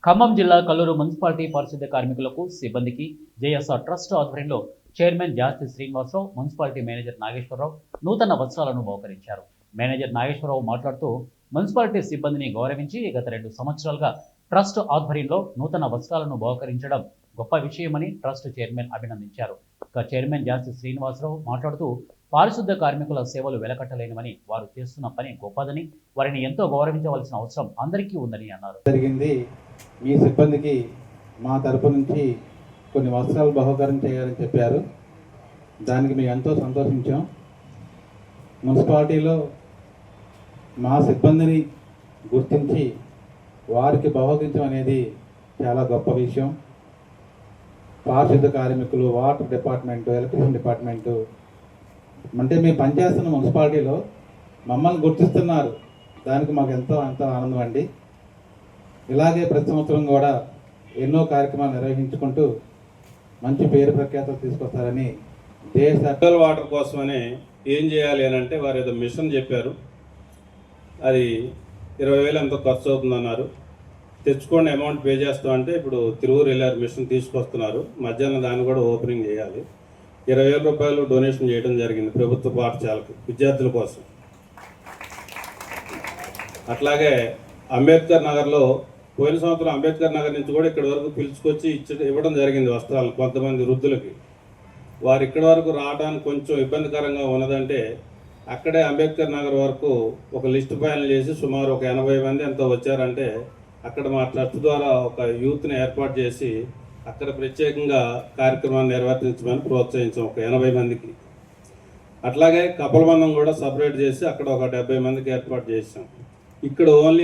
ఖమ్మం జిల్లా కల్లూరు మున్సిపాలిటీ పారిశుద్ధ్య కార్మికులకు సిబ్బందికి జేఎస్ఆర్ ట్రస్ట్ ఆధ్వర్యంలో చైర్మన్ జాస్తి శ్రీనివాసరావు, మున్సిపాలిటీ మేనేజర్ నాగేశ్వరరావు నూతన వస్త్రాలను బహుకరించారు. మేనేజర్ నాగేశ్వరరావు మాట్లాడుతూ మున్సిపాలిటీ సిబ్బందిని గౌరవించి గత 2 సంవత్సరాలుగా ట్రస్ట్ ఆధ్వర్యంలో నూతన వస్త్రాలను బహుకరించడం గొప్ప విషయమని ట్రస్ట్ చైర్మన్ అభినందించారు. ఇక చైర్మన్ జాస్తి శ్రీనివాసరావు మాట్లాడుతూ పారిశుద్ధ్య కార్మికుల సేవలు వెలకట్టలేనివని, వారు చేస్తున్న పని గొప్పదని, వారిని ఎంతో గౌరవించవలసిన అవసరం అందరికీ ఉందని అన్నారు. మీ సిబ్బందికి మా తరపు నుంచి కొన్ని వస్త్రాలు బహుకరణ చేయాలని చెప్పారు. దానికి మేము ఎంతో సంతోషించాం. మున్సిపాలిటీలో మా సిబ్బందిని గుర్తించి వారికి బహుకరించడం అనేది చాలా గొప్ప విషయం. పారిశుద్ధ కార్మికులు, వాటర్ డిపార్ట్మెంటు, ఎలక్ట్రిసిటీ డిపార్ట్మెంటు అంటే మేము పనిచేస్తున్న మున్సిపాలిటీలో మమ్మల్ని గుర్తిస్తున్నారు. దానికి మాకు ఎంతో ఆనందం అండి. ఇలాగే ప్రతి సంవత్సరం కూడా ఎన్నో కార్యక్రమాలు నిర్వహించుకుంటూ మంచి పేరు ప్రఖ్యాతలు తీసుకొస్తారని సెంట్రల్ వాటర్ కోసమని ఏం చేయాలి అని అంటే వారు ఏదో మిషన్ చెప్పారు. అది 20,000 ఎంతో ఖర్చు అవుతుందన్నారు. తెచ్చుకోండి, అమౌంట్ పే చేస్తామంటే ఇప్పుడు తిరువురు వెళ్ళారు, మిషన్ తీసుకొస్తున్నారు. మధ్యాహ్నం దాన్ని కూడా ఓపెనింగ్ చేయాలి. 20,000 రూపాయలు డొనేషన్ చేయడం జరిగింది ప్రభుత్వ పాఠశాలకు విద్యార్థుల కోసం. అట్లాగే అంబేద్కర్ నగర్లో పోయిన సంవత్సరం అంబేద్కర్ నగర్ నుంచి కూడా ఇక్కడి వరకు పిలుచుకొచ్చి ఇవ్వడం జరిగింది వస్త్రాలు కొంతమంది వృద్ధులకి. వారు ఇక్కడి వరకు రావడానికి కొంచెం ఇబ్బందికరంగా ఉన్నదంటే అక్కడే అంబేద్కర్ నగర్ వరకు ఒక లిస్ట్ ఫైనల్ చేసి సుమారు ఒక 80 మంది ఎంతో వచ్చారంటే అక్కడ మా ట్రస్ట్ ద్వారా ఒక యూత్ని ఏర్పాటు చేసి అక్కడ ప్రత్యేకంగా కార్యక్రమాన్ని నిర్వర్తించమని ప్రోత్సహించాం ఒక 80 మందికి. అట్లాగే కపలబంధం కూడా సపరేట్ చేసి అక్కడ ఒక 70 మందికి ఏర్పాటు చేసాం. ఇక్కడ ఓన్లీ